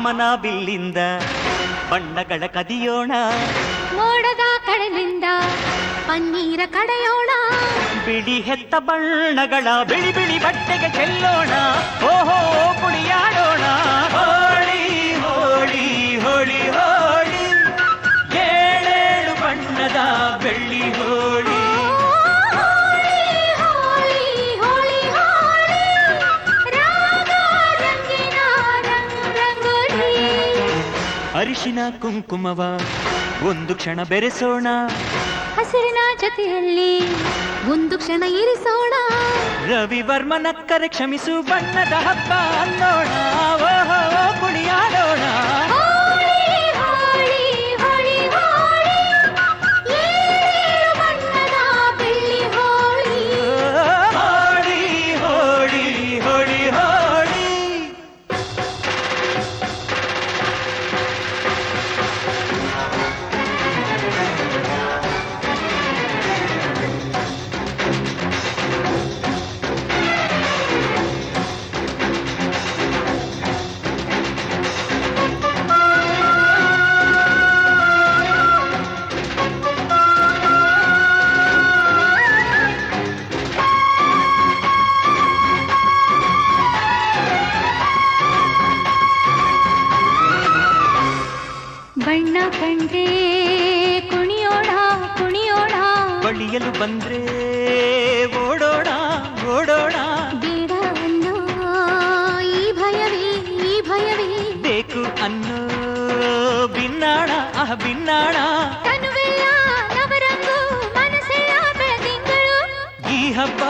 ಕಾಮನ ಬಿಲ್ಲಿಂದ ಬಣ್ಣಗಳ ಕದಿಯೋಣ, ಮೋಡದ ಕಡಲಿಂದ ಪನ್ನೀರ ಕಡೆಯೋಣ, ಬಿಳಿ ಹೆತ್ತ ಬಣ್ಣಗಳ ಬಿಳಿ ಬಿಳಿ ಬಟ್ಟೆಗೆ ಚೆಲ್ಲೋಣ, ಓಹೋ ಕುಣಿಯಾಡೋಣ. ಹೋಳಿ ಹೋಳಿ ಹೋಳಿ ಹೋಳಿ, ಏಳೇಳು ಬಣ್ಣದ ಬೆಳ್ಳಿ ಹೋಳಿ. ಅರಿಶಿನ ಕುಂಕುಮವ ಒಂದು ಕ್ಷಣ ಬೆರೆಸೋಣ, ಹಸಿರಿನ ಜೊತೆಯಲ್ಲಿ ಒಂದು ಕ್ಷಣ ಇರಿಸೋಣ, ರವಿವರ್ಮನಕ್ಕರೆ ಕ್ಷಮಿಸು ಬಣ್ಣದ ಹಬ್ಬ ಅನ್ನೋಣ, ಓಹೋ ಕುಣಿಯಾಡೋಣ. ಬಣ್ಣ ಕಂಡ್ರೆ ಕುಣಿಯೋಣ ಕುಣಿಯೋಣ, ಬಳಿಯಲು ಬಂದ್ರೆ ಓಡೋಣ ಓಡೋಣ, ಬೇಡ ಅನ್ನೋ ಈ ಭಯವೇ ಈ ಭಯವೇ, ಬೇಕು ಅನ್ನೋ ಬಿನ್ನಾಣ ಬಿನ್ನಾಣ, ತನುವೆಲ್ಲ ನವರಂಗು ಮನಸ್ಸೆಲ್ಲ ಬೆಳದಿಂಗಳು, ಈ ಹಬ್ಬ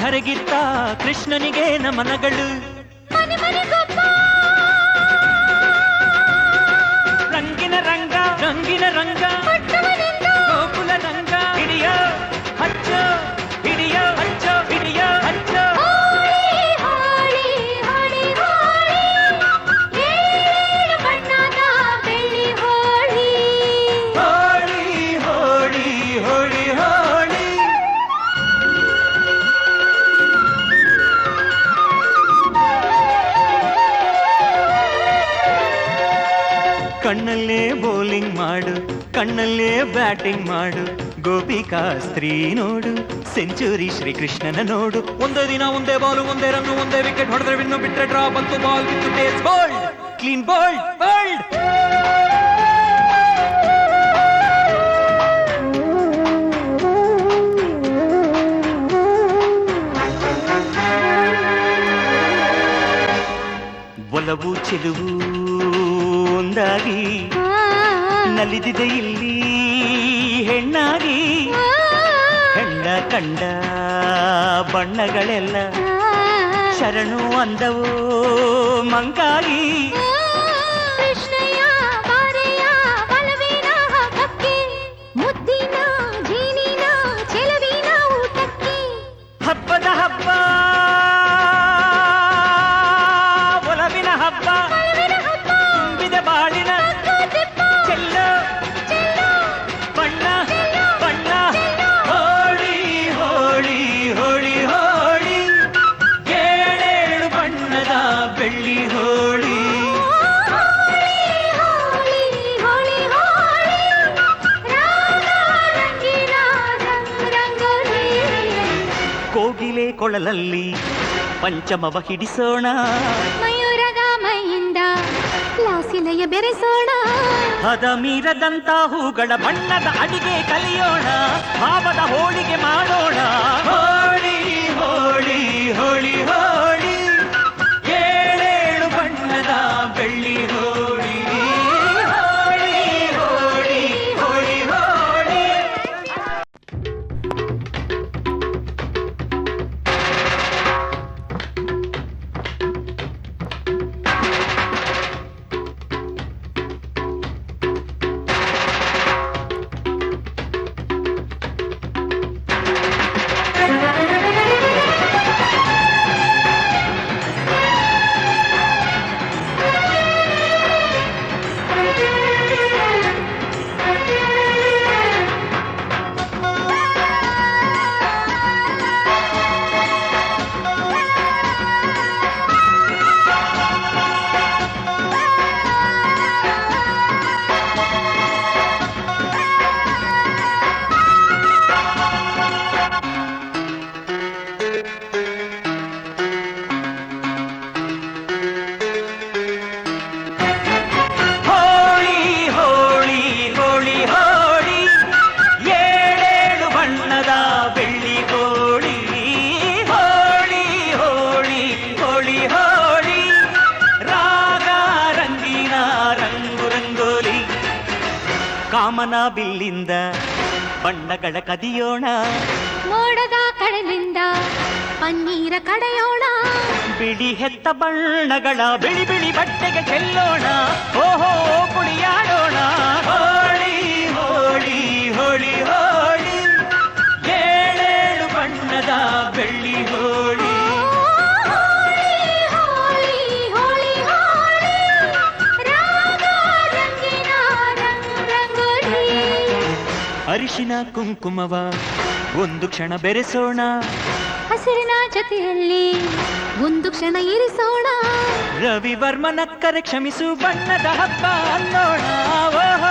ಧರೆಗಿತ್ತ ಕೃಷ್ಣನಿಗೆ ನಮನಗಳು. ಮನೆ ಮನೆಗೊಬ್ಬ ರಂಗಿನ ರಂಗ ರಂಗಿನ ರಂಗ, ಪಟ್ಟವನಿಂದ ಗೋಕುಲ ರಂಗ, ಹಿಡಿಯೋ ಹಚ್ಚೋ ಹಿಡಿಯೋ ಹಚ್ಚೋ ಹಿಡಿಯೋ ಹಚ್ಚೋ. ಹೋಳಿ ಹೋಳಿ ಹೋಳಿ, ಏಳು ಬಣ್ಣದ ಬೆಳ್ಳಿ ಹೋಳಿ. ಹೋಳಿ ಹೋಳಿ ಹೋಳಿ ಹೋಳಿ, ಕಣ್ಣಲ್ಲೇ ಬೌಲಿಂಗ್ ಮಾಡು, ಕಣ್ಣಲ್ಲೇ ಬ್ಯಾಟಿಂಗ್ ಮಾಡು, ಗೋಪಿಕಾ ಸ್ತ್ರೀ ನೋಡು, ಸೆಂಚುರಿ ಶ್ರೀಕೃಷ್ಣನ ನೋಡು. ಒಂದೇ ದಿನ ಒಂದೇ ಬಾಲು ಒಂದೇ ರನ್ನು ಒಂದೇ ವಿಕೆಟ್ ಹೊಡೆದ್ರೆ ವಿನ್ನು, ಬಿಟ್ರೆ ಡ್ರಾ ಬಂತು ಬಾಲ್ ಬಿತ್ತು taste bold clean bold bold. ಒಲವು ಚೆಲುವು ಒಂದಾಗಿ ನಲಿದಿದೆ ಇಲ್ಲಿ ಹೆಣ್ಣಾಗಿ, ಹೆಣ್ಣ ಕಂಡ ಬಣ್ಣಗಳೆಲ್ಲ ಶರಣು ಅಂದವೋ ಮಂಕಾಗಿ. ಕೃಷ್ಣಯ್ಯ ಬಾರಯ್ಯ ಬಲವಿನ ಹಬ್ಬಕ್ಕೆ, ಮುದ್ದಿನ ಜೀನಿನ ಚೆಲುವಿನ ಊಟಕ್ಕೆ, ಹಬ್ಬದ ಹಬ್ಬ ಒಲವಿನ ಹಬ್ಬ, ತುಂಬಿದ ಬಾಳಿನ ಚೆಲ್ಲೋ ಬಣ್ಣ ಬಣ್ಣ. ಹೋಳಿ ಹೋಳಿ ಹೋಳಿ ಹೋಳಿ, ಏಳೇಳು ಬಣ್ಣದ ಬೆಳ್ಳಿ ಹೋಳಿ. ಹೋಳಿ ಹೋಳಿ ಹೋಳಿ, ರಾಗ ರಂಗಿನ ರಂಗೋಲಿ, ಕೋಗಿಲೆ ಕೊಳಲಲ್ಲಿ ಪಂಚಮವ ಹಿಡಿಸೋಣ, ಮಯೂರದ ಮೈಯಿಂದ ಲಾಸಿಲಯ ಬೆರೆಸೋಣ, ಹದ ಮೀರದಂತ ಹೂಗಳ ಬಣ್ಣದ ಅಡಿಗೆ ಕಲಿಯೋಣ, ಭಾವದ ಹೋಳಿಗೆ ಮಾಡೋಣ. ಹೋಳಿ ಹೋಳಿ ಹೋಳಿ ಹೋಳಿ, ಏಳೇಳು ಬಣ್ಣದ ಬೆಳ್ಳಿ ಹೋಳಿ. ಹೋಳಿ ಹೋಳಿ ಹೋಳಿ ಹೋಳಿ. ಕಾಮನ ಬಿಲ್ಲಿಂದ ಬಣ್ಣಗಳ ಕದಿಯೋಣ, ಮೋಡದ ಕಡಲಿಂದ ಪನ್ನೀರ ಕಡೆಯೋಣ, ಬಿಳಿ ಹೆತ್ತ ಬಣ್ಣಗಳ ಬಿಳಿ ಬಿಳಿ ಬಟ್ಟೆಗೆ ಚೆಲ್ಲೋಣ, ಓಹೋ ಕುಣಿಯಾಡೋಣ. ಹೋಳಿ ಹೋಳಿ ಹೋಳಿ ಹೋಳಿ, ಏಳೇಳು ಬಣ್ಣದ ಬೆಳ್ಳಿ ಹೋಳಿ. ಹೋಳಿ ಹೋಳಿ ಹೋಳಿ ಹೋಳಿ, ರಾಗ ರಂಗಿನ ರಂಗೋಲಿ. ಅರಿಶಿನ ಕುಂಕುಮವ ಒಂದು ಕ್ಷಣ ಬೆರೆಸೋಣ, ಹಸಿರಿನ ಜೊತೆಯಲ್ಲಿ ಒಂದು ಕ್ಷಣ ಇರಿಸೋಣ, ರವಿವರ್ಮನಕ್ಕರೆ ಕ್ಷಮಿಸು ಬಣ್ಣದ ಹಬ್ಬ ಅನ್ನೋಣ. ಓಹೋ